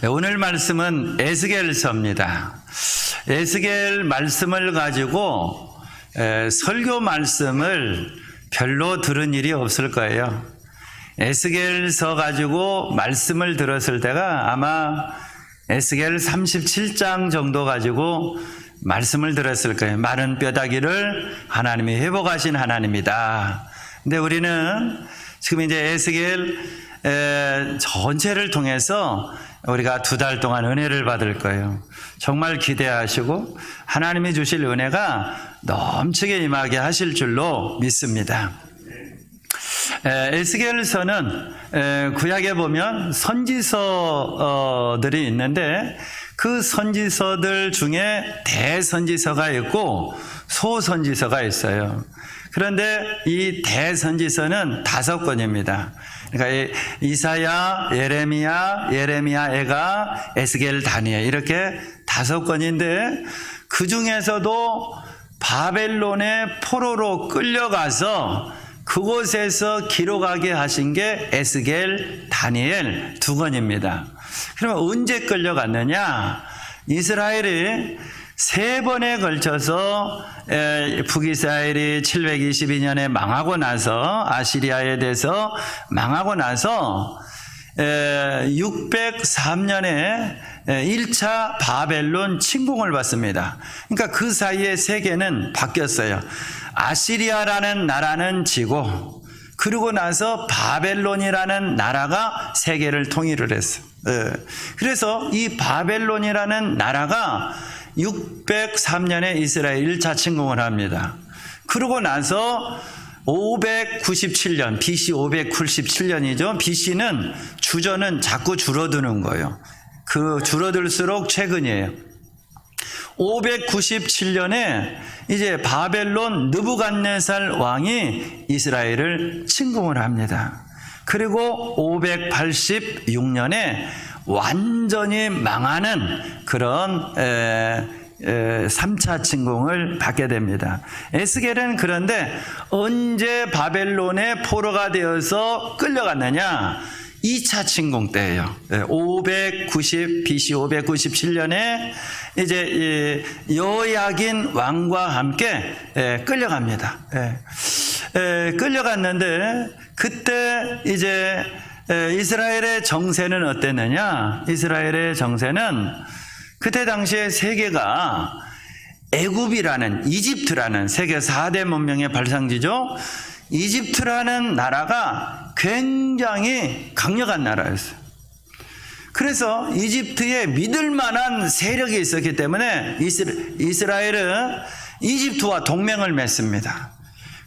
오늘 말씀은 에스겔서입니다. 에스겔 말씀을 가지고 설교 말씀을 별로 들은 일이 없을 거예요. 에스겔서 가지고 말씀을 들었을 때가 아마 에스겔 37장 정도 가지고 말씀을 들었을 거예요. 마른 뼈다귀를 하나님이 회복하신 하나님이다. 근데 우리는 지금 이제 에스겔 전체를 통해서 우리가 2달 동안 은혜를 받을 거예요. 정말 기대하시고 하나님이 주실 은혜가 넘치게 임하게 하실 줄로 믿습니다. 에스겔서는 구약에 보면 선지서들이 있는데 그 선지서들 중에 대선지서가 있고 소선지서가 있어요. 그런데 이 대선지서는 5권입니다. 그러니까 이사야, 예레미야, 에가, 에스겔, 다니엘 이렇게 5권인데 그 중에서도 바벨론의 포로로 끌려가서 그곳에서 기록하게 하신 게 에스겔, 다니엘 2권입니다. 그러면 언제 끌려갔느냐? 이스라엘이 3번에 걸쳐서 북이스라엘이 722년에 망하고 나서 아시리아에 대해서 망하고 나서 603년에 1차 바벨론 침공을 받습니다. 그러니까 그 사이에 세계는 바뀌었어요. 아시리아라는 나라는 지고 그러고 나서 바벨론이라는 나라가 세계를 통일을 했어요. 그래서 이 바벨론이라는 나라가 603년에 이스라엘 1차 침공을 합니다. 그러고 나서 597년, BC 597년이죠. BC는 주전은 자꾸 줄어드는 거예요. 그 줄어들수록 최근이에요. 597년에 이제 바벨론 느부갓네살 왕이 이스라엘을 침공을 합니다. 그리고 586년에 완전히 망하는 그런 3차 침공을 받게 됩니다. 에스겔은 그런데 언제 바벨론의 포로가 되어서 끌려갔느냐? 2차 침공 때예요. BC 597년에 이제 여호야긴 왕과 함께 끌려갑니다. 끌려갔는데 그때 이제 이스라엘의 정세는 어땠느냐? 이스라엘의 정세는 그때 당시에 세계가 애굽이라는 이집트라는 세계 4대 문명의 발상지죠. 이집트라는 나라가 굉장히 강력한 나라였어요. 그래서 이집트에 믿을 만한 세력이 있었기 때문에 이스라엘은 이집트와 동맹을 맺습니다.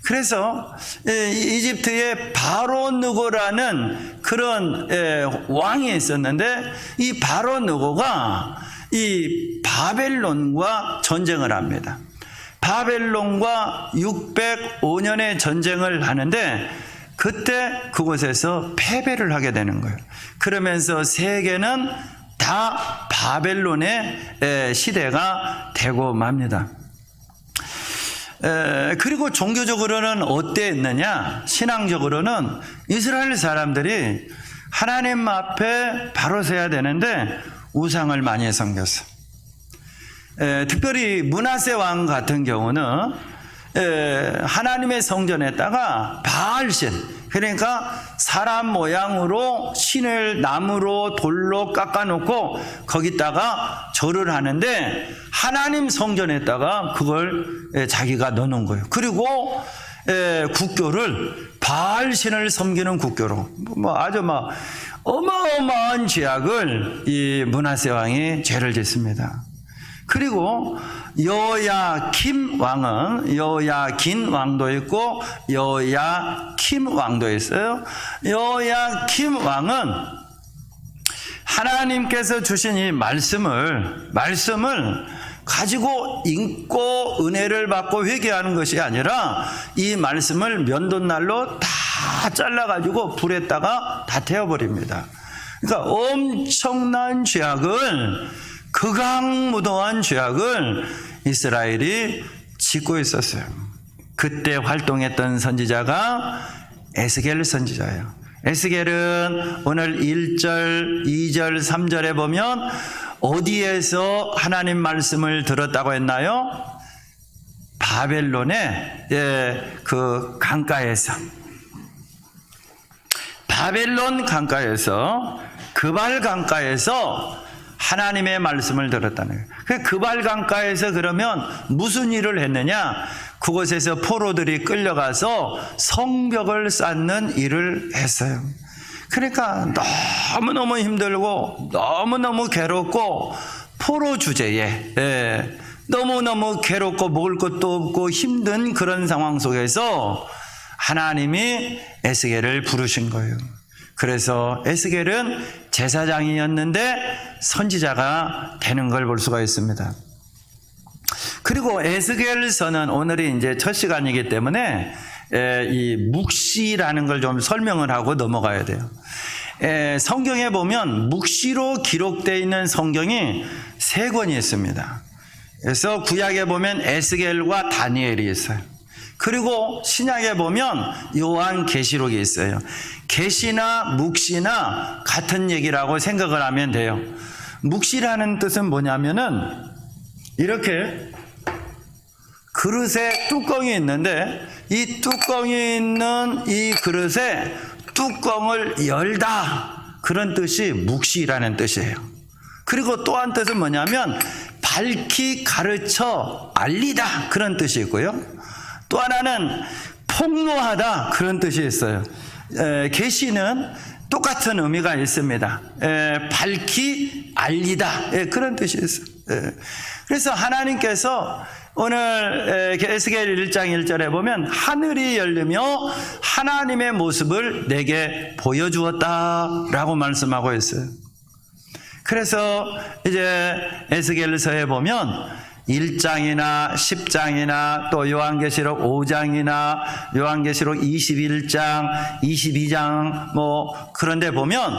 그래서 이집트에 바로 느고라는 그런 왕이 있었는데 이 바로 느고가 이 바벨론과 전쟁을 합니다. 바벨론과 605년의 전쟁을 하는데 그때 그곳에서 패배를 하게 되는 거예요. 그러면서 세계는 다 바벨론의 시대가 되고 맙니다. 그리고 종교적으로는 어땠느냐? 신앙적으로는 이스라엘 사람들이 하나님 앞에 바로 서야 되는데 우상을 많이 섬겼어. 특별히 므낫세 왕 같은 경우는 하나님의 성전에다가 바알신, 그러니까 사람 모양으로 신을 나무로 돌로 깎아놓고 거기다가 절을 하는데 하나님 성전에다가 그걸 자기가 넣어놓은 거예요. 그리고 국교를 바알신을 섬기는 국교로 아주 어마어마한 죄악을 이 므낫세 왕이 죄를 짓습니다. 그리고 여호야김 왕은 여호야긴 왕도 있고 여호야킴 왕도 있어요. 여호야김 왕은 하나님께서 주신 이 말씀을 가지고 읽고 은혜를 받고 회개하는 것이 아니라 이 말씀을 면도날로 다 잘라가지고 불에다가 다 태워버립니다. 그러니까 엄청난 죄악을, 극악무도한 죄악을 이스라엘이 짓고 있었어요. 그때 활동했던 선지자가 에스겔 선지자예요. 에스겔은 오늘 1절, 2절, 3절에 보면 어디에서 하나님 말씀을 들었다고 했나요? 바벨론의 그 강가에서, 바벨론 강가에서, 그발 강가에서 하나님의 말씀을 들었다는 거예요. 그 그발 강가에서 그러면 무슨 일을 했느냐? 그곳에서 포로들이 끌려가서 성벽을 쌓는 일을 했어요. 그러니까 너무너무 힘들고 너무너무 괴롭고 포로 주제에 너무너무 괴롭고 먹을 것도 없고 힘든 그런 상황 속에서 하나님이 에스겔을 부르신 거예요. 그래서 에스겔은 제사장이었는데 선지자가 되는 걸 볼 수가 있습니다. 그리고 에스겔서는 오늘이 이제 첫 시간이기 때문에 이 묵시라는 걸 좀 설명을 하고 넘어가야 돼요. 성경에 보면 묵시로 기록되어 있는 성경이 3권이 있습니다. 그래서 구약에 보면 에스겔과 다니엘이 있어요. 그리고 신약에 보면 요한계시록이 있어요. 계시나 묵시나 같은 얘기라고 생각을 하면 돼요. 묵시라는 뜻은 뭐냐면은 이렇게 그릇에 뚜껑이 있는데 이 뚜껑이 있는 이 그릇에 뚜껑을 열다, 그런 뜻이 묵시라는 뜻이에요. 그리고 또 한 뜻은 뭐냐면 밝히 가르쳐 알리다, 그런 뜻이 있고요. 또 하나는 폭로하다, 그런 뜻이 있어요. 계시는 똑같은 의미가 있습니다. 밝히 알리다, 그런 뜻이 있어요. 그래서 하나님께서 오늘 에스겔 1장 1절에 보면 하늘이 열리며 하나님의 모습을 내게 보여주었다라고 말씀하고 있어요. 그래서 이제 에스겔서에 보면 1장이나 10장이나 또 요한계시록 5장이나 요한계시록 21장, 22장 뭐 그런데 보면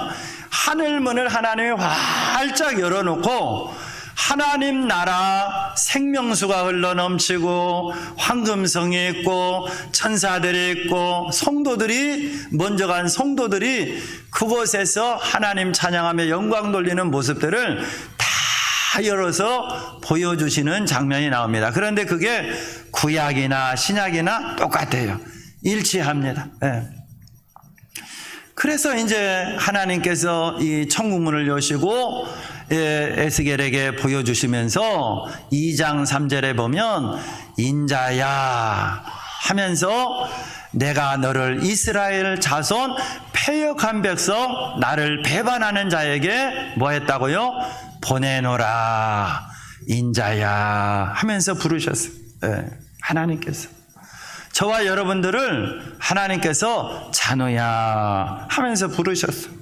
하늘문을 하나님이 활짝 열어놓고 하나님 나라 생명수가 흘러넘치고 황금성이 있고 천사들이 있고 성도들이, 먼저 간 성도들이 그곳에서 하나님 찬양하며 영광 돌리는 모습들을 다 열어서 보여주시는 장면이 나옵니다. 그런데 그게 구약이나 신약이나 똑같아요. 일치합니다. 그래서 이제 하나님께서 이 천국문을 여시고 에스겔에게 보여주시면서 2장 3절에 보면 인자야 하면서 내가 너를 이스라엘 자손 패역한 백성, 나를 배반하는 자에게 뭐 했다고요? 보내노라 인자야 하면서 부르셨어요. 하나님께서 저와 여러분들을 하나님께서 자녀야 하면서 부르셨어요.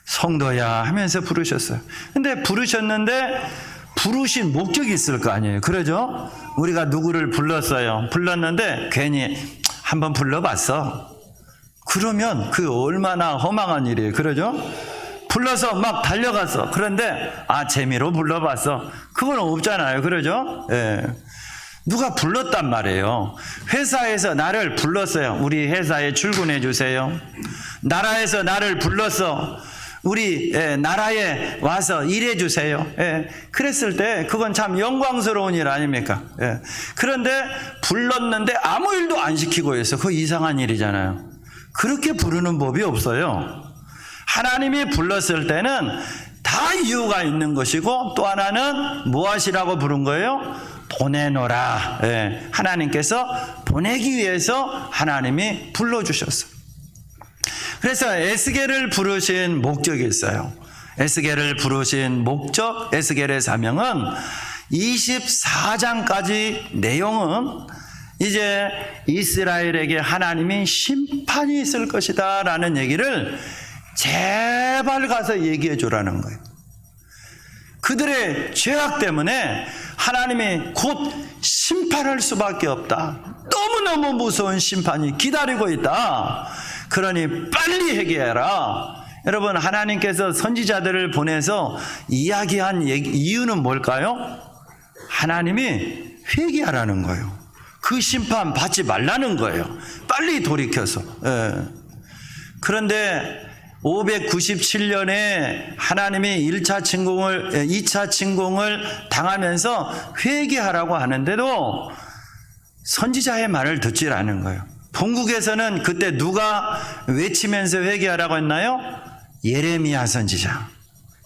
성도야 하면서 부르셨어요. 근데 부르셨는데 부르신 목적이 있을 거 아니에요. 그러죠? 우리가 누구를 불렀어요. 불렀는데 괜히 한번 불러봤어. 그러면 그 얼마나 허망한 일이에요. 그러죠? 불러서 막 달려갔어. 그런데 재미로 불러봤어. 그건 없잖아요. 그러죠? 누가 불렀단 말이에요. 회사에서 나를 불렀어요. 우리 회사에 출근해 주세요. 나라에서 나를 불렀어. 우리 나라에 와서 일해 주세요. 그랬을 때 그건 참 영광스러운 일 아닙니까? 그런데 불렀는데 아무 일도 안 시키고 있어. 그거 이상한 일이잖아요. 그렇게 부르는 법이 없어요. 하나님이 불렀을 때는 다 이유가 있는 것이고, 또 하나는 무엇이라고 부른 거예요? 보내노라. 하나님께서 보내기 위해서 하나님이 불러주셨어요. 그래서 에스겔을 부르신 목적이 있어요. 에스겔을 부르신 목적, 에스겔의 사명은 24장까지 내용은 이제 이스라엘에게 하나님이 심판이 있을 것이다 라는 얘기를 제발 가서 얘기해 주라는 거예요. 그들의 죄악 때문에 하나님이 곧 심판할 수밖에 없다. 너무너무 무서운 심판이 기다리고 있다. 그러니 빨리 회개해라. 여러분, 하나님께서 선지자들을 보내서 이야기한 이유는 뭘까요? 하나님이 회개하라는 거예요. 그 심판 받지 말라는 거예요. 빨리 돌이켜서. 그런데 597년에 하나님이 2차 침공을 당하면서 회개하라고 하는데도 선지자의 말을 듣질 않은 거예요. 본국에서는 그때 누가 외치면서 회개하라고 했나요? 예레미야 선지자.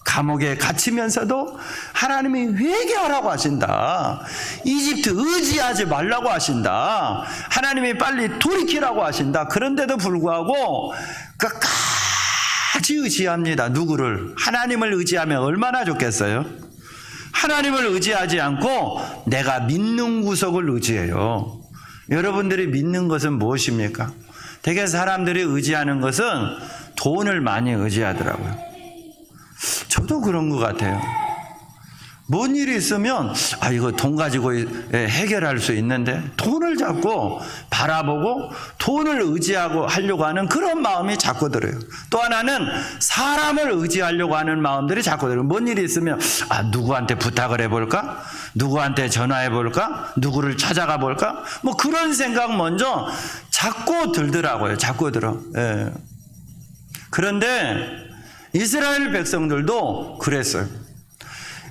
감옥에 갇히면서도 하나님이 회개하라고 하신다. 이집트 의지하지 말라고 하신다. 하나님이 빨리 돌이키라고 하신다. 그런데도 불구하고 끝까지 의지합니다. 누구를? 하나님을 의지하면 얼마나 좋겠어요? 하나님을 의지하지 않고 내가 믿는 구석을 의지해요. 여러분들이 믿는 것은 무엇입니까? 대개 사람들이 의지하는 것은 돈을 많이 의지하더라고요. 저도 그런 것 같아요. 뭔 일이 있으면 이거 돈 가지고 해결할 수 있는데 돈을 자꾸 바라보고 돈을 의지하고 하려고 하는 그런 마음이 자꾸 들어요. 또 하나는 사람을 의지하려고 하는 마음들이 자꾸 들어요. 뭔 일이 있으면 누구한테 부탁을 해볼까? 누구한테 전화해볼까? 누구를 찾아가 볼까? 뭐 그런 생각 먼저 자꾸 들더라고요. 자꾸 들어. 예. 그런데 이스라엘 백성들도 그랬어요.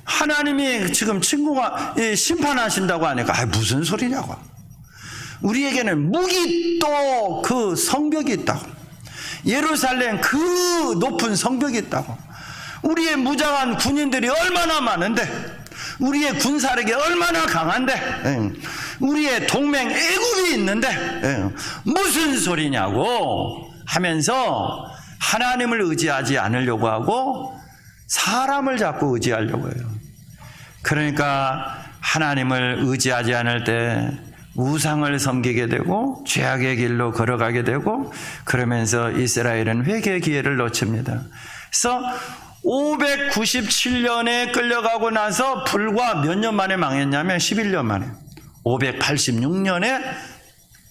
하나님이 지금 심판하신다고 하니까 무슨 소리냐고. 우리에게는 무기또 그 성벽이 있다고. 예루살렘 그 높은 성벽이 있다고. 우리의 무장한 군인들이 얼마나 많은데, 우리의 군사력이 얼마나 강한데, 우리의 동맹 애굽이 있는데 무슨 소리냐고 하면서 하나님을 의지하지 않으려고 하고 사람을 자꾸 의지하려고 해요. 그러니까 하나님을 의지하지 않을 때 우상을 섬기게 되고 죄악의 길로 걸어가게 되고, 그러면서 이스라엘은 회개의 기회를 놓칩니다. 그래서 597년에 끌려가고 나서 불과 몇 년 만에 망했냐면 11년 만에 586년에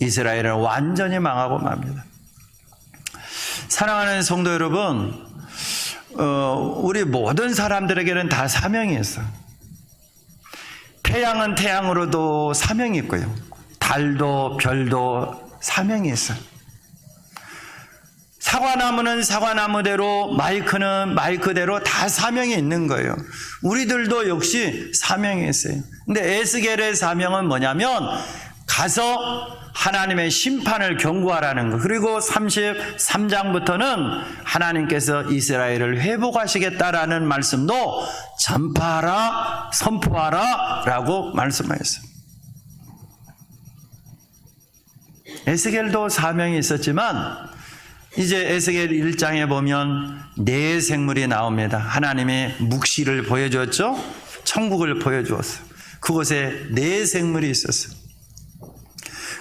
이스라엘은 완전히 망하고 맙니다. 사랑하는 성도 여러분, 우리 모든 사람들에게는 다 사명이 있어요. 태양은 태양으로도 사명이 있고요. 달도 별도 사명이 있어요. 사과나무는 사과나무대로, 마이크는 마이크대로 다 사명이 있는 거예요. 우리들도 역시 사명이 있어요. 근데 에스겔의 사명은 뭐냐면 가서 하나님의 심판을 경고하라는 것. 그리고 33장부터는 하나님께서 이스라엘을 회복하시겠다라는 말씀도 전파하라, 선포하라 라고 말씀하셨어요. 에스겔도 사명이 있었지만 이제 에스겔 1장에 보면 네 생물이 나옵니다. 하나님의 묵시를 보여주었죠. 천국을 보여주었어요. 그곳에 네 생물이 있었어요.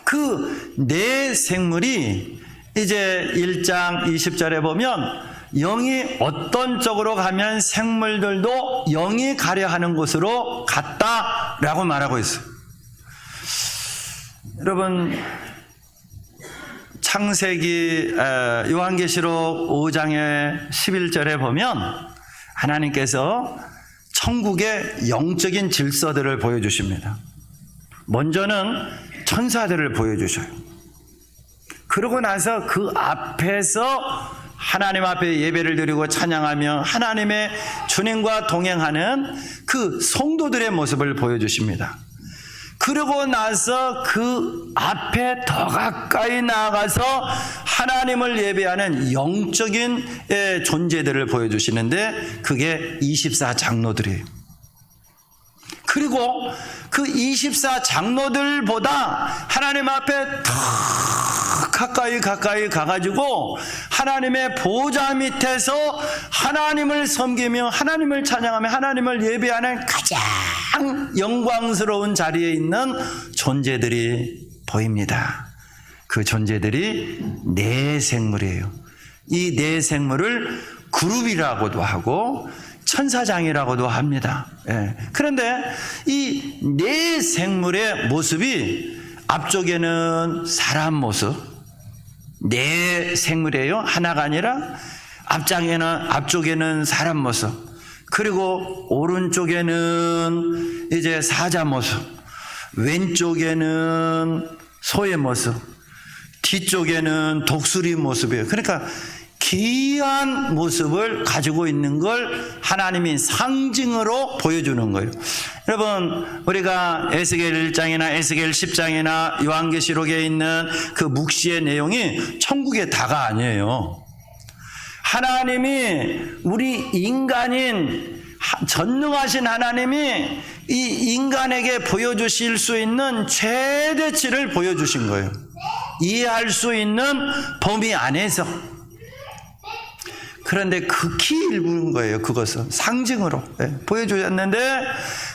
그 네 생물이 이제 1장 20절에 보면 영이 어떤 쪽으로 가면 생물들도 영이 가려 하는 곳으로 갔다라고 말하고 있어요. 여러분, 창세기 요한계시록 5장의 11절에 보면 하나님께서 천국의 영적인 질서들을 보여주십니다. 먼저는 천사들을 보여주셔요. 그러고 나서 그 앞에서 하나님 앞에 예배를 드리고 찬양하며 하나님의 주님과 동행하는 그 성도들의 모습을 보여주십니다. 그러고 나서 그 앞에 더 가까이 나아가서 하나님을 예배하는 영적인 존재들을 보여주시는데 그게 24장로들이에요. 그리고 그 24장로들보다 하나님 앞에 더 가까이 가가지고 하나님의 보좌 밑에서 하나님을 섬기며 하나님을 찬양하며 하나님을 예배하는 가장 영광스러운 자리에 있는 존재들이 보입니다. 그 존재들이 네 생물이에요. 이 네 생물을 그룹이라고도 하고 천사장이라고도 합니다. 그런데 이 네 생물의 모습이 앞쪽에는 사람 모습, 네 생물이에요. 하나가 아니라 앞쪽에는 사람 모습, 그리고 오른쪽에는 이제 사자 모습, 왼쪽에는 소의 모습, 뒤쪽에는 독수리 모습이에요. 그러니까 귀한 모습을 가지고 있는 걸 하나님이 상징으로 보여주는 거예요. 여러분, 우리가 에스겔 1장이나 에스겔 10장이나 요한계시록에 있는 그 묵시의 내용이 천국의 다가 아니에요. 하나님이 우리 인간인 전능하신 하나님이 이 인간에게 보여주실 수 있는 최대치를 보여주신 거예요. 이해할 수 있는 범위 안에서. 그런데 극히 일부인 거예요. 그것은 상징으로 보여주셨는데,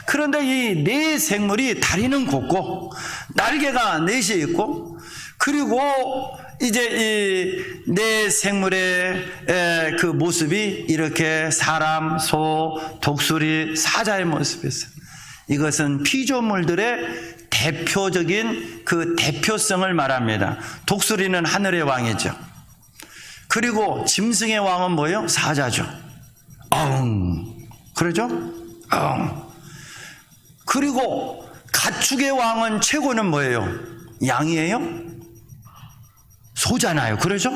그런데 이 네 생물이 다리는 곱고 날개가 넷이 있고, 그리고 이제 이 네 생물의 그 모습이 이렇게 사람, 소, 독수리, 사자의 모습이었어요. 이것은 피조물들의 대표적인 그 대표성을 말합니다. 독수리는 하늘의 왕이죠. 그리고 짐승의 왕은 뭐예요? 사자죠. 그러죠? 그리고 가축의 왕은 최고는 뭐예요? 양이에요? 소잖아요. 그러죠?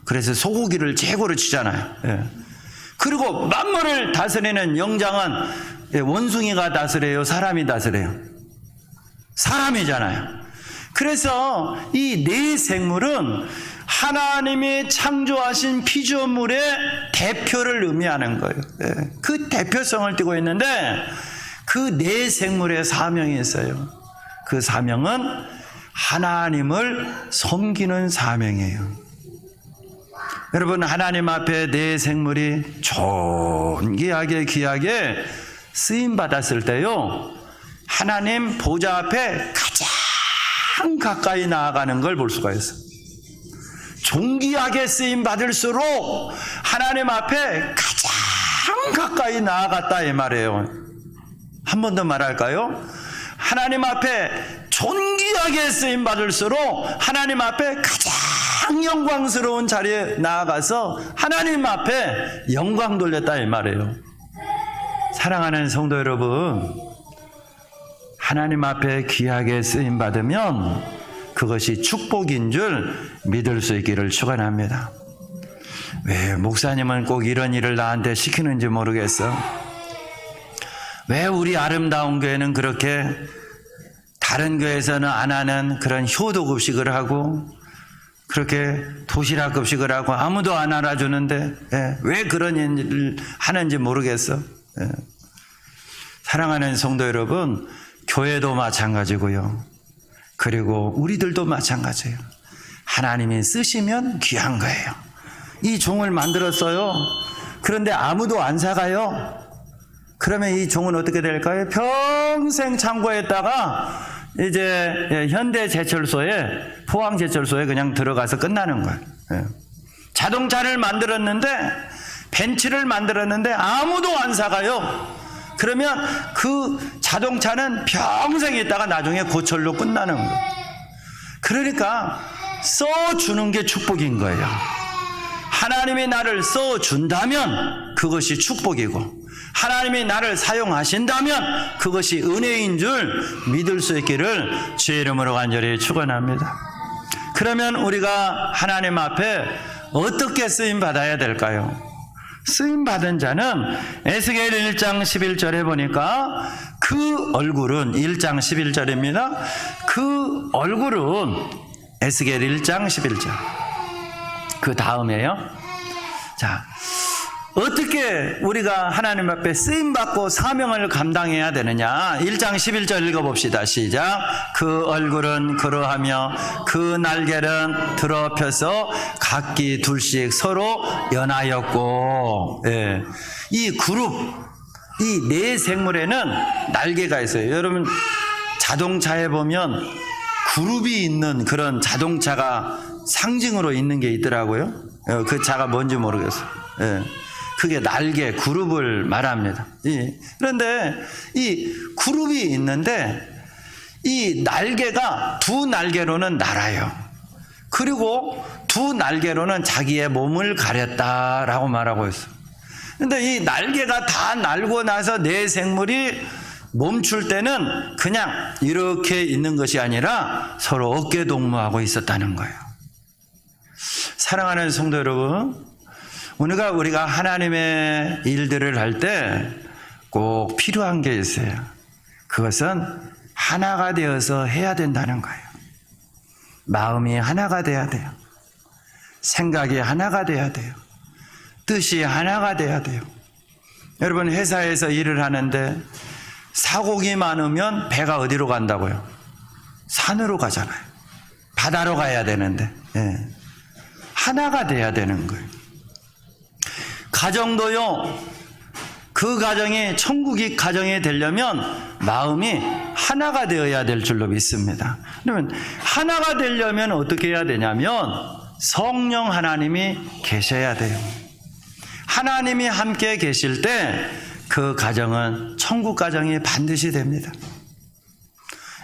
그래서 소고기를 최고로 치잖아요. 예. 그리고 만물을 다스리는 영장은 원숭이가 다스려요? 사람이 다스려요? 사람이잖아요. 그래서 이 네 생물은 하나님이 창조하신 피조물의 대표를 의미하는 거예요. 그 대표성을 띠고 있는데, 그 네 생물의 사명이 있어요. 그 사명은 하나님을 섬기는 사명이에요. 여러분, 하나님 앞에 네 생물이 존귀하게 귀하게 쓰임 받았을 때요, 하나님 보좌 앞에 가장 가까이 나아가는 걸 볼 수가 있어요. 존귀하게 쓰임 받을수록 하나님 앞에 가장 가까이 나아갔다 이 말이에요. 한 번 더 말할까요? 하나님 앞에 존귀하게 쓰임 받을수록 하나님 앞에 가장 영광스러운 자리에 나아가서 하나님 앞에 영광 돌렸다 이 말이에요. 사랑하는 성도 여러분, 하나님 앞에 귀하게 쓰임 받으면 그것이 축복인 줄 믿을 수 있기를 축원합니다. 왜 목사님은 꼭 이런 일을 나한테 시키는지 모르겠어. 왜 우리 아름다운 교회는 그렇게 다른 교회에서는 안 하는 그런 효도급식을 하고 그렇게 도시락급식을 하고 아무도 안 알아주는데 왜 그런 일을 하는지 모르겠어. 사랑하는 성도 여러분, 교회도 마찬가지고요. 그리고 우리들도 마찬가지예요. 하나님이 쓰시면 귀한 거예요. 이 종을 만들었어요. 그런데 아무도 안 사가요. 그러면 이 종은 어떻게 될까요? 평생 창고에다가 이제 현대제철소에, 포항제철소에 그냥 들어가서 끝나는 거예요. 자동차를 만들었는데, 벤츠를 만들었는데 아무도 안 사가요. 그러면 그 자동차는 평생 있다가 나중에 고철로 끝나는 거예요. 그러니까 써주는 게 축복인 거예요. 하나님이 나를 써준다면 그것이 축복이고, 하나님이 나를 사용하신다면 그것이 은혜인 줄 믿을 수 있기를 주의 이름으로 간절히 축원합니다. 그러면 우리가 하나님 앞에 어떻게 쓰임 받아야 될까요? 쓰임 받은 자는 에스겔 1장 11절에 보니까 그 얼굴은, 1장 11절입니다. 그 얼굴은 에스겔 1장 11절. 그 다음에요. 자, 어떻게 우리가 하나님 앞에 쓰임받고 사명을 감당해야 되느냐? 1장 11절 읽어봅시다. 시작. 그 얼굴은 그러하며 그 날개는 드러펴서 각기 둘씩 서로 연하였고, 이 그룹, 이 네 생물에는 날개가 있어요. 여러분, 자동차에 보면 그룹이 있는 그런 자동차가 상징으로 있는 게 있더라고요. 그 차가 뭔지 모르겠어요. 그게 날개, 그룹을 말합니다. 그런데 이 그룹이 있는데 이 날개가 두 날개로는 날아요. 그리고 두 날개로는 자기의 몸을 가렸다라고 말하고 있어요. 그런데 이 날개가 다 날고 나서 네 생물이 멈출 때는 그냥 이렇게 있는 것이 아니라 서로 어깨 동무하고 있었다는 거예요. 사랑하는 성도 여러분, 우리가 하나님의 일들을 할 때 꼭 필요한 게 있어요. 그것은 하나가 되어서 해야 된다는 거예요. 마음이 하나가 돼야 돼요. 생각이 하나가 돼야 돼요. 뜻이 하나가 돼야 돼요. 여러분, 회사에서 일을 하는데 사고기 많으면 배가 어디로 간다고요? 산으로 가잖아요. 바다로 가야 되는데, 하나가 돼야 되는 거예요. 가정도요, 그 가정이 천국이 가정이 되려면 마음이 하나가 되어야 될 줄로 믿습니다. 그러면 하나가 되려면 어떻게 해야 되냐면 성령 하나님이 계셔야 돼요. 하나님이 함께 계실 때 그 가정은 천국 가정이 반드시 됩니다.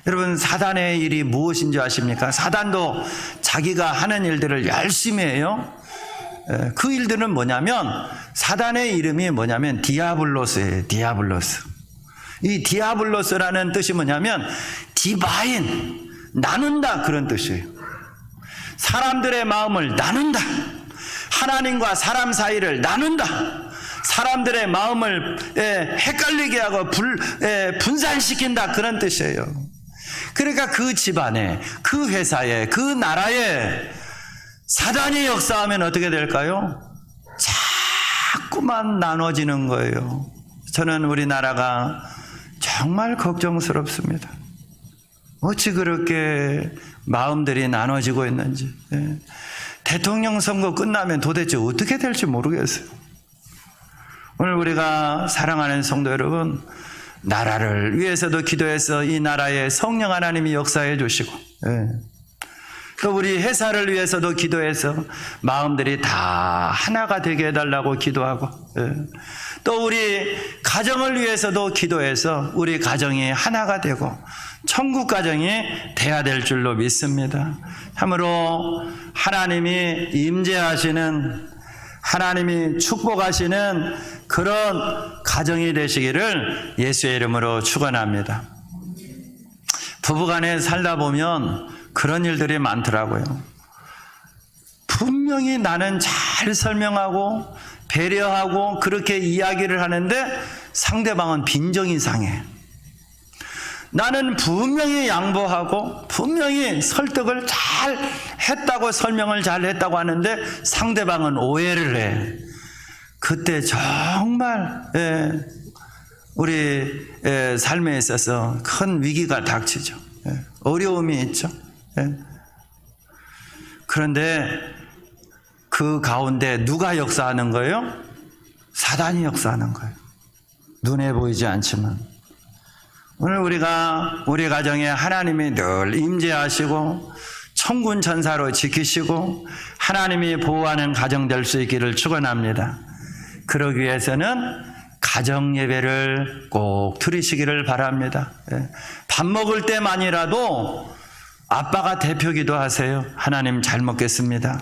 여러분, 사단의 일이 무엇인 줄 아십니까? 사단도 자기가 하는 일들을 열심히 해요. 그 일들은 뭐냐면, 사단의 이름이 뭐냐면 디아블로스예요. 디아블로스. 이 디아블로스라는 뜻이 뭐냐면 디바인, 나눈다, 그런 뜻이에요. 사람들의 마음을 나눈다. 하나님과 사람 사이를 나눈다. 사람들의 마음을 헷갈리게 하고 분산시킨다, 그런 뜻이에요. 그러니까 그 집안에, 그 회사에, 그 나라에 사단이 역사하면 어떻게 될까요? 자꾸만 나눠지는 거예요. 저는 우리나라가 정말 걱정스럽습니다. 어찌 그렇게 마음들이 나눠지고 있는지. 대통령 선거 끝나면 도대체 어떻게 될지 모르겠어요. 오늘 우리가 사랑하는 성도 여러분, 나라를 위해서도 기도해서 이 나라에 성령 하나님이 역사해 주시고, 또 우리 회사를 위해서도 기도해서 마음들이 다 하나가 되게 해달라고 기도하고, 또 우리 가정을 위해서도 기도해서 우리 가정이 하나가 되고 천국 가정이 돼야 될 줄로 믿습니다. 참으로 하나님이 임재하시는, 하나님이 축복하시는 그런 가정이 되시기를 예수의 이름으로 축원합니다. 부부간에 살다 보면 그런 일들이 많더라고요. 분명히 나는 잘 설명하고 배려하고 그렇게 이야기를 하는데 상대방은 빈정이 상해. 나는 분명히 양보하고 분명히 설득을 잘 했다고, 설명을 잘 했다고 하는데 상대방은 오해를 해. 그때 정말 우리 삶에 있어서 큰 위기가 닥치죠. 어려움이 있죠. 그런데 그 가운데 누가 역사하는 거예요? 사단이 역사하는 거예요. 눈에 보이지 않지만. 오늘 우리가 우리 가정에 하나님이 늘 임재하시고 천군 천사로 지키시고 하나님이 보호하는 가정 될 수 있기를 축원합니다. 그러기 위해서는 가정 예배를 꼭 드리시기를 바랍니다. 밥 먹을 때만이라도 아빠가 대표기도 하세요. 하나님 잘 먹겠습니다.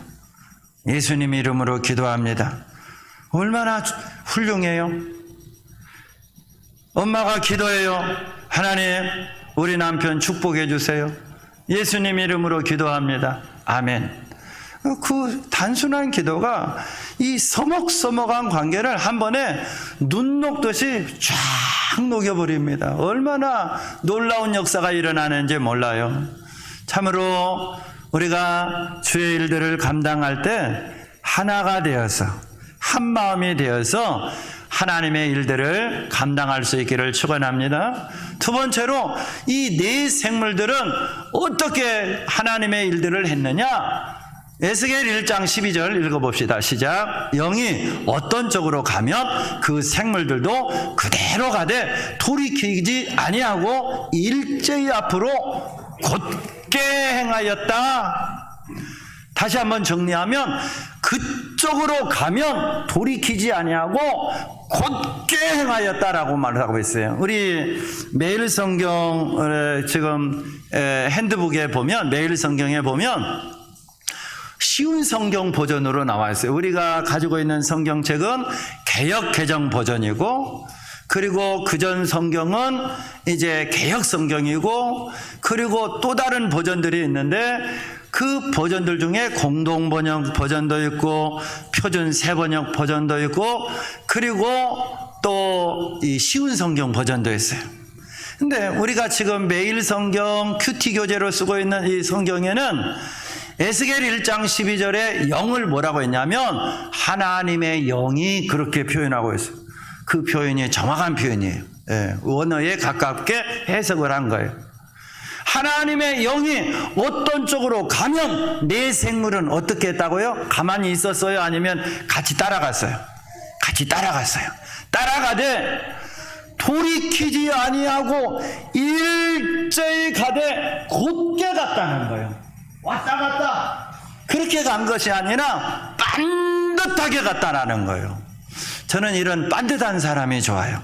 예수님 이름으로 기도합니다. 얼마나 훌륭해요. 엄마가 기도해요. 하나님, 우리 남편 축복해 주세요. 예수님 이름으로 기도합니다. 아멘. 그 단순한 기도가 이 서먹서먹한 관계를 한 번에 눈 녹듯이 쫙 녹여버립니다. 얼마나 놀라운 역사가 일어나는지 몰라요. 참으로 우리가 주의 일들을 감당할 때 하나가 되어서, 한 마음이 되어서 하나님의 일들을 감당할 수 있기를 축원합니다. 두 번째로 이 네 생물들은 어떻게 하나님의 일들을 했느냐? 에스겔 1장 12절 읽어봅시다. 시작. 영이 어떤 쪽으로 가면 그 생물들도 그대로 가되 돌이키지 아니하고 일제히 앞으로 곧게 행하였다. 다시 한번 정리하면 그쪽으로 가면 돌이키지 아니하고 곧게 행하였다라고 말하고 있어요. 우리 매일 성경 지금 핸드북에 보면, 매일 성경에 보면 쉬운 성경 버전으로 나와 있어요. 우리가 가지고 있는 성경책은 개역 개정 버전이고, 그리고 그전 성경은 이제 개역 성경이고, 그리고 또 다른 버전들이 있는데 그 그 버전들 중에 공동 번역 버전도 있고 표준 새 번역 버전도 있고 그리고 또 이 쉬운 성경 버전도 있어요. 근데 우리가 지금 매일 성경 큐티 교재로 쓰고 있는 이 성경에는 에스겔 1장 12절에 영을 뭐라고 했냐면 하나님의 영이 그렇게 표현하고 있어요. 그 표현이 정확한 표현이에요. 예, 원어에 가깝게 해석을 한 거예요. 하나님의 영이 어떤 쪽으로 가면 내 생물은 어떻게 했다고요? 가만히 있었어요? 아니면 같이 따라갔어요? 같이 따라갔어요. 따라가되 돌이키지 아니하고 일제히 가되 곧게 갔다는 거예요. 왔다 갔다 그렇게 간 것이 아니라 반듯하게 갔다라는 거예요. 저는 이런 반듯한 사람이 좋아요.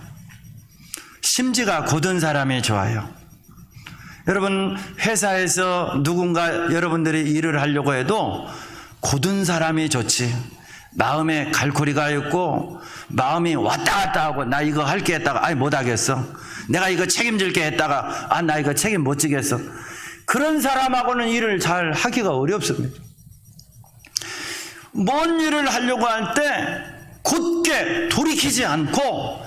심지가 곧은 사람이 좋아요. 여러분 회사에서 누군가 여러분들이 일을 하려고 해도 곧은 사람이 좋지. 마음에 갈고리가 있고 마음이 왔다 갔다 하고 나 이거 할게 했다가 아이 못하겠어. 내가 이거 책임질게 했다가 아 나 이거 책임 못 지겠어. 그런 사람하고는 일을 잘 하기가 어렵습니다. 뭔 일을 하려고 할 때 곧게 돌이키지 않고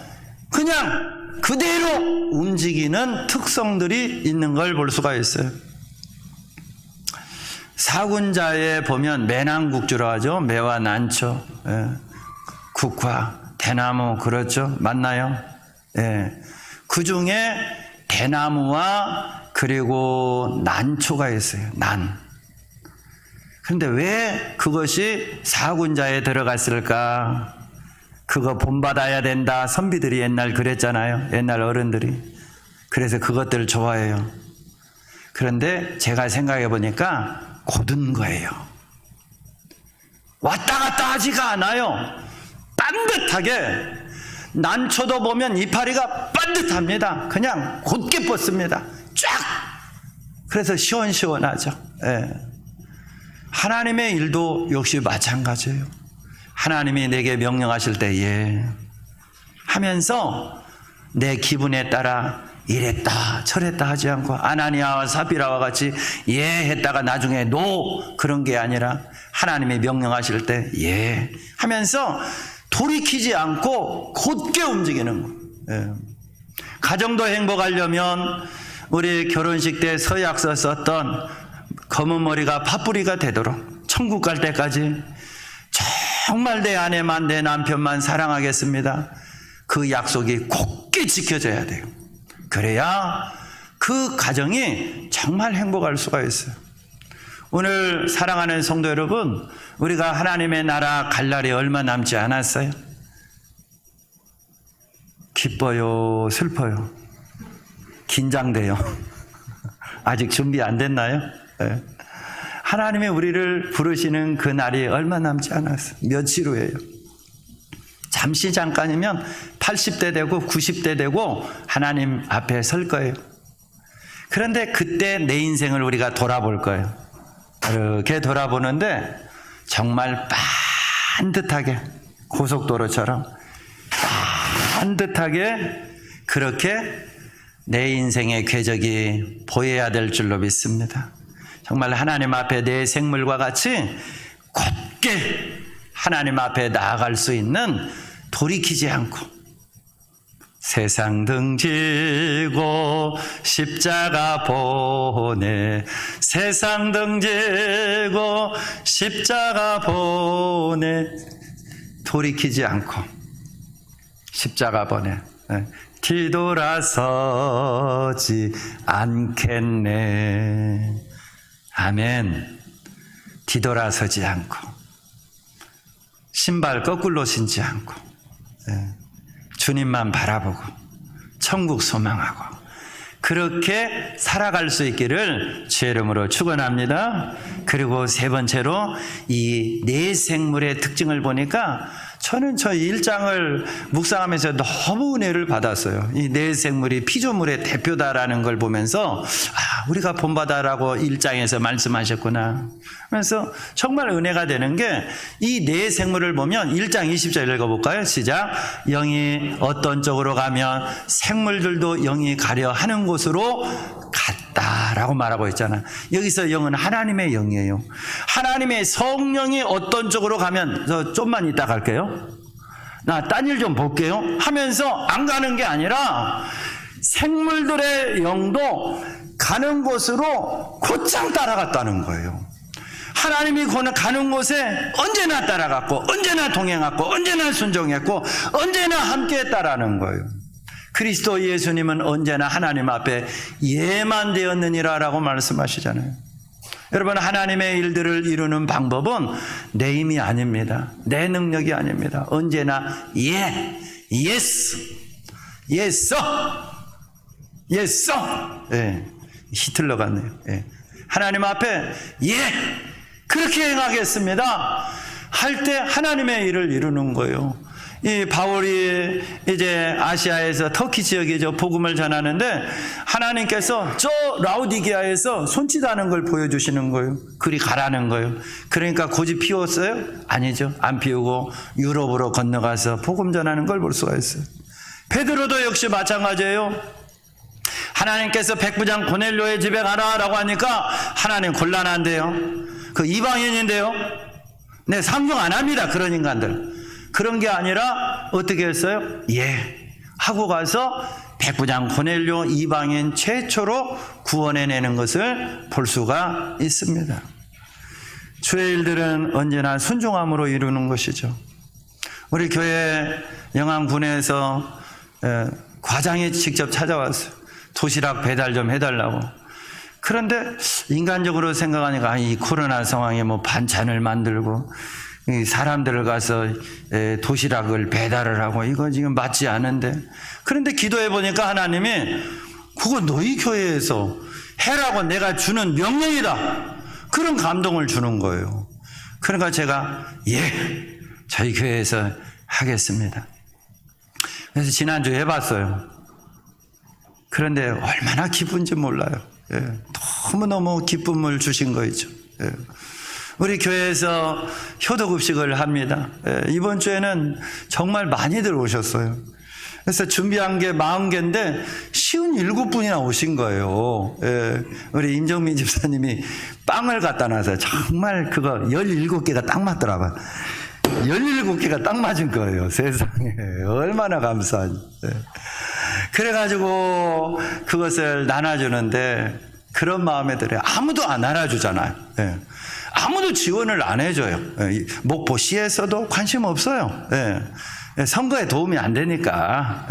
그냥 그대로 움직이는 특성들이 있는 걸 볼 수가 있어요. 사군자에 보면 매난국주로 하죠. 매와 난초, 예. 국화, 대나무 그렇죠. 맞나요? 예. 그 중에 대나무와 그리고 난초가 있어요. 난. 그런데 왜 그것이 사군자에 들어갔을까? 그거 본받아야 된다. 선비들이 옛날 그랬잖아요. 옛날 어른들이. 그래서 그것들을 좋아해요. 그런데 제가 생각해 보니까 곧은 거예요. 왔다 갔다 하지가 않아요. 반듯하게. 난초도 보면 이파리가 반듯합니다. 그냥 곧게 뻗습니다. 쫙. 그래서 시원시원하죠. 예. 하나님의 일도 역시 마찬가지예요. 하나님이 내게 명령하실 때 예 하면서 내 기분에 따라 이랬다 저랬다 하지 않고 아나니아와 사피라와 같이 예 했다가 나중에 노 그런 게 아니라 하나님이 명령하실 때 예 하면서 돌이키지 않고 곧게 움직이는 거예요. 예. 가정도 행복하려면 우리 결혼식 때 서약서 썼던 검은 머리가 팥뿌리가 되도록 천국 갈 때까지 정말 내 아내만 내 남편만 사랑하겠습니다. 그 약속이 곧게 지켜져야 돼요. 그래야 그 가정이 정말 행복할 수가 있어요. 오늘 사랑하는 성도 여러분, 우리가 하나님의 나라 갈 날이 얼마 남지 않았어요. 기뻐요, 슬퍼요, 긴장돼요. 아직 준비 안 됐나요? 네. 하나님이 우리를 부르시는 그 날이 얼마 남지 않았어요. 며칠 후에요. 잠시 잠깐이면 80대 되고 90대 되고 하나님 앞에 설 거예요. 그런데 그때 내 인생을 우리가 돌아볼 거예요. 이렇게 돌아보는데 정말 반듯하게 고속도로처럼 반듯하게 그렇게 내 인생의 궤적이 보여야 될 줄로 믿습니다. 정말 하나님 앞에 내 생물과 같이 곧게 하나님 앞에 나아갈 수 있는 돌이키지 않고 세상 등지고 십자가 보내 세상 등지고 십자가 보내 돌이키지 않고 십자가 보내 뒤돌아서지 않겠네. 아멘. 뒤돌아서지 않고 신발 거꾸로 신지 않고 주님만 바라보고 천국 소망하고 그렇게 살아갈 수 있기를 주의 이름으로 축원합니다. 그리고 세 번째로 이 네 생물의 특징을 보니까 저는 저 1장을 묵상하면서 너무 은혜를 받았어요. 이 네 생물이 피조물의 대표다라는 걸 보면서 우리가 본받아라고 1장에서 말씀하셨구나 하면서 정말 은혜가 되는 게 이 네 생물을 보면 1장 20절 읽어볼까요? 시작. 영이 어떤 쪽으로 가면 생물들도 영이 가려 하는 곳으로 갔다. 라고 말하고 있잖아. 여기서 영은 하나님의 영이에요. 하나님의 성령이 어떤 쪽으로 가면, 저 좀만 이따 갈게요. 나 딴 일 좀 볼게요 하면서 안 가는 게 아니라 생물들의 영도 가는 곳으로 곧장 따라갔다는 거예요. 하나님이 가는 곳에 언제나 따라갔고, 언제나 동행했고, 언제나 순종했고, 언제나 함께 했다라는 거예요. 그리스도 예수님은 언제나 하나님 앞에 예만 되었느니라 라고 말씀하시잖아요. 여러분, 하나님의 일들을 이루는 방법은 내 힘이 아닙니다. 내 능력이 아닙니다. 언제나 예스, 히틀러 같네요. 하나님 앞에 그렇게 행하겠습니다 할 때 하나님의 일을 이루는 거예요. 이 바울이 이제 아시아에서 터키 지역에 복음을 전하는데 하나님께서 저 라우디게아에서 손짓하는 걸 보여주시는 거예요. 그리 가라는 거예요. 그러니까 고집 피웠어요? 아니죠. 안 피우고 유럽으로 건너가서 복음 전하는 걸 볼 수가 있어요. 베드로도 역시 마찬가지예요. 하나님께서 백부장 고넬료의 집에 가라라고 하니까 하나님 곤란한데요. 그 이방인인데요. 네, 상종 안 합니다. 그런 인간들. 그런 게 아니라 어떻게 했어요? 하고 가서 백부장 고넬료 이방인 최초로 구원해내는 것을 볼 수가 있습니다. 주의 일들은 언제나 순종함으로 이루는 것이죠. 우리 교회 영암군에서 과장이 직접 찾아왔어요. 도시락 배달 좀 해달라고. 그런데 인간적으로 생각하니까 이 코로나 상황에 뭐 반찬을 만들고 사람들을 가서 도시락을 배달을 하고 이거 지금 맞지 않은데, 그런데 기도해 보니까 하나님이 그거 너희 교회에서 해라고 내가 주는 명령이다, 그런 감동을 주는 거예요. 그러니까 제가 저희 교회에서 하겠습니다. 그래서 지난주에 해봤어요. 그런데 얼마나 기쁜지 몰라요. 너무너무 기쁨을 주신 거죠. 우리 교회에서 효도급식을 합니다. 이번 주에는 정말 많이들 오셨어요. 그래서 준비한 게 40개인데 57분이나 오신 거예요. 우리 임정민 집사님이 빵을 갖다 놔서 정말 그거 17개가 딱 맞더라고요. 17개가 딱 맞은 거예요. 세상에. 얼마나 감사하니. 그래가지고 그것을 나눠주는데 그런 마음에 들어요. 아무도 안 알아주잖아요. 아무도 지원을 안 해줘요. 목포시에서도 관심 없어요. 선거에 도움이 안 되니까.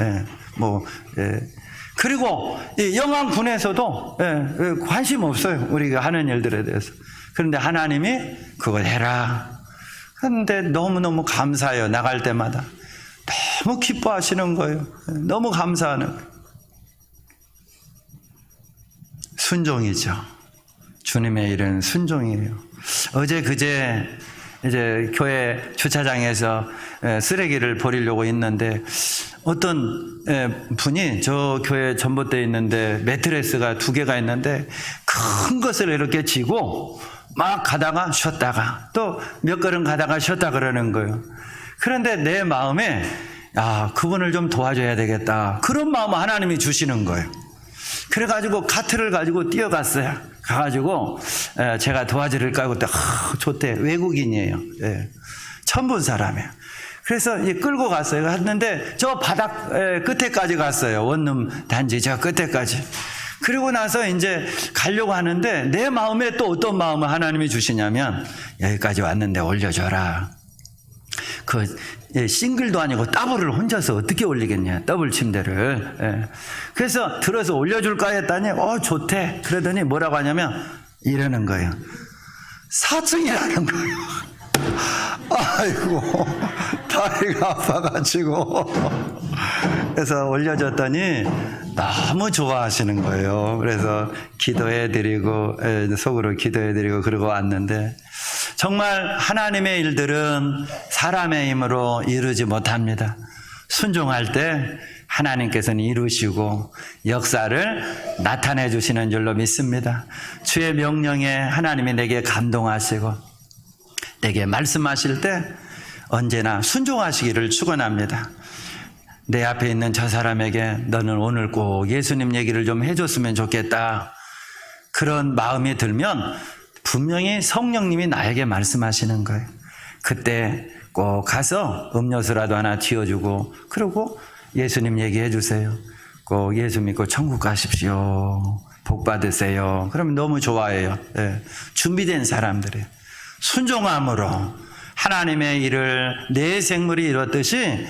그리고 영암군에서도 관심 없어요. 우리가 하는 일들에 대해서. 그런데 하나님이 그걸 해라. 그런데 너무너무 감사해요. 나갈 때마다. 너무 기뻐하시는 거예요. 너무 감사하는 거예요. 순종이죠. 주님의 일은 순종이에요. 어제 그제 이제 교회 주차장에서 쓰레기를 버리려고 있는데 어떤 분이 저 교회 전봇대에 있는데 매트레스가 2개가 있는데 큰 것을 이렇게 지고 막 가다가 쉬었다가 또 몇 걸음 가다가 쉬었다 그러는 거예요. 그런데 내 마음에 그분을 좀 도와줘야 되겠다, 그런 마음을 하나님이 주시는 거예요. 그래가지고 카트를 가지고 뛰어갔어요. 가가지고 제가 도와드릴까 하고 좋대. 외국인이에요. 처음 본 사람이에요. 그래서 끌고 갔어요. 갔는데 저 바닥 끝에까지 갔어요. 원룸 단지 저 끝에까지. 그리고 나서 이제 가려고 하는데 내 마음에 또 어떤 마음을 하나님이 주시냐면, 여기까지 왔는데 올려줘라. 싱글도 아니고 더블을 혼자서 어떻게 올리겠냐, 더블 침대를. 그래서 들어서 올려줄까 했더니 좋대. 그러더니 뭐라고 하냐면 이러는 거예요. 4층이라는 거예요. 아이고, 다리가 아파가지고. 그래서 올려줬더니 너무 좋아하시는 거예요. 그래서 기도해드리고, 속으로 기도해드리고 그러고 왔는데, 정말 하나님의 일들은 사람의 힘으로 이루지 못합니다. 순종할 때 하나님께서는 이루시고 역사를 나타내 주시는 줄로 믿습니다. 주의 명령에 하나님이 내게 감동하시고 내게 말씀하실 때 언제나 순종하시기를 축원합니다. 내 앞에 있는 저 사람에게 너는 오늘 꼭 예수님 얘기를 좀 해줬으면 좋겠다. 그런 마음이 들면 분명히 성령님이 나에게 말씀하시는 거예요. 그때 꼭 가서 음료수라도 하나 쥐어주고 그러고 예수님 얘기해 주세요. 꼭 예수 믿고 천국 가십시오. 복 받으세요. 그러면 너무 좋아해요. 예. 준비된 사람들이에요. 순종함으로 하나님의 일을 내 생물이 이뤘듯이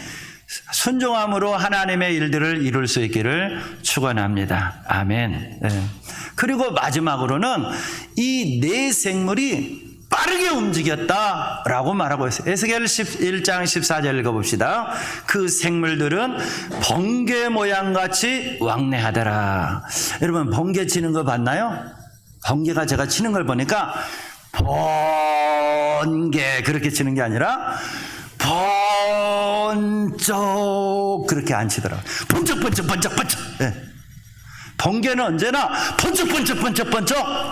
순종함으로 하나님의 일들을 이룰 수 있기를 축원합니다. 아멘. 예. 그리고 마지막으로는 이 내 생물이 빠르게 움직였다라고 말하고 있어요. 에스겔 1장 14절 읽어봅시다. 그 생물들은 번개 모양같이 왕래하더라. 여러분 번개 치는 거 봤나요? 번개가 제가 치는 걸 보니까 번개 그렇게 치는 게 아니라 번쩍 그렇게 안 치더라고요. 번쩍. 예. 번개는 언제나 번쩍.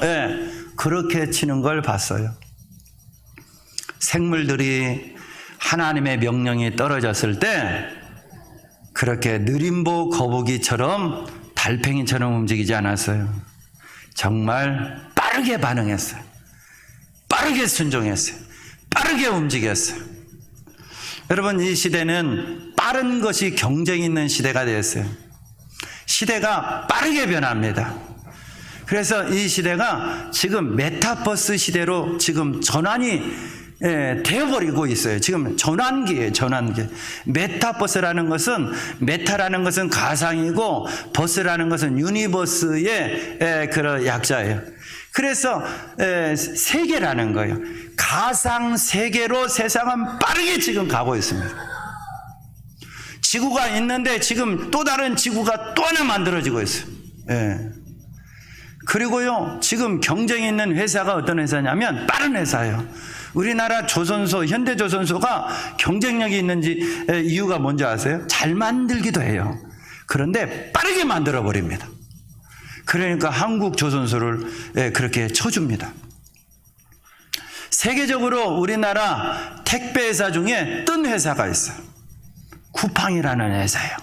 예. 그렇게 치는 걸 봤어요. 생물들이 하나님의 명령이 떨어졌을 때 그렇게 느림보 거북이처럼 달팽이처럼 움직이지 않았어요. 정말 빠르게 반응했어요. 빠르게 순종했어요. 빠르게 움직였어요. 여러분 이 시대는 빠른 것이 경쟁 있는 시대가 되었어요. 시대가 빠르게 변합니다. 그래서 이 시대가 지금 메타버스 시대로 지금 전환이 되어버리고 있어요. 지금 전환기예요. 전환기. 메타버스라는 것은 메타라는 것은 가상이고 버스라는 것은 유니버스의 그런 약자예요. 그래서 세계라는 거예요. 가상 세계로 세상은 빠르게 지금 가고 있습니다. 지구가 있는데 지금 또 다른 지구가 또 하나 만들어지고 있어요. 그리고요, 지금 경쟁이 있는 회사가 어떤 회사냐면 빠른 회사예요. 우리나라 조선소, 현대조선소가 경쟁력이 있는지 이유가 뭔지 아세요? 잘 만들기도 해요. 그런데 빠르게 만들어버립니다. 그러니까 한국 조선소를 그렇게 쳐줍니다. 세계적으로 우리나라 택배회사 중에 뜬 회사가 있어요. 쿠팡이라는 회사예요.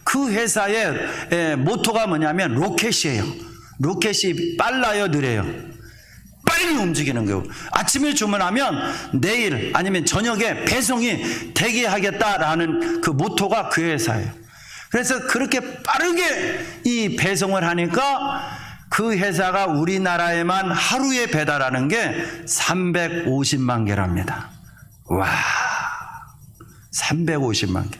그 회사의 모토가 뭐냐면 로켓이에요. 로켓이 빨라요, 느려요? 빨리 움직이는 거예요. 아침에 주문하면 내일 아니면 저녁에 배송이 되게 하겠다라는 그 모토가 그 회사예요. 그래서 그렇게 빠르게 이 배송을 하니까 그 회사가 우리나라에만 하루에 배달하는 게 350만 개랍니다. 와, 350만 개.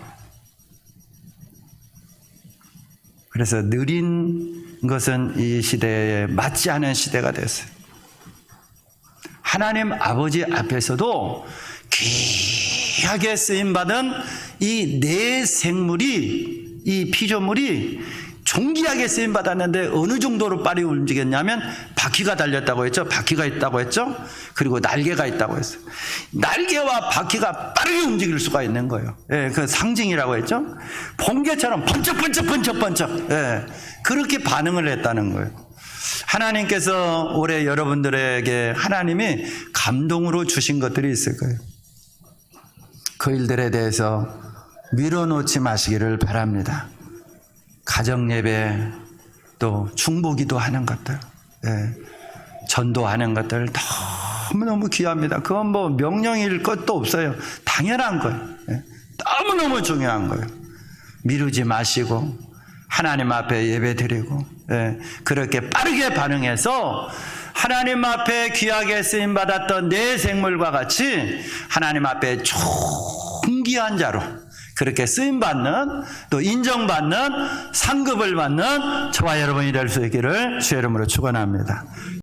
그래서 느린 것은 이 시대에 맞지 않은 시대가 됐어요. 하나님 아버지 앞에서도 귀하게 쓰임받은 이 내 생물이, 이 피조물이 존귀하게 쓰임받았는데 어느 정도로 빠르게 움직였냐면 바퀴가 달렸다고 했죠. 바퀴가 있다고 했죠. 그리고 날개가 있다고 했어요. 날개와 바퀴가 빠르게 움직일 수가 있는 거예요. 그 상징이라고 했죠. 번개처럼 번쩍. 그렇게 반응을 했다는 거예요. 하나님께서 올해 여러분들에게 하나님이 감동으로 주신 것들이 있을 거예요. 그 일들에 대해서 미뤄놓지 마시기를 바랍니다. 가정예배, 또 중보기도 하는 것들, 전도하는 것들 너무너무 귀합니다. 그건 뭐 명령일 것도 없어요. 당연한 거예요. 너무너무 중요한 거예요. 미루지 마시고 하나님 앞에 예배 드리고 그렇게 빠르게 반응해서 하나님 앞에 귀하게 쓰임받았던 내 생물과 같이 하나님 앞에 존귀한 자로 그렇게 쓰임받는, 또 인정받는, 상급을 받는 저와 여러분이 될 수 있기를 주의 이름으로 축원합니다.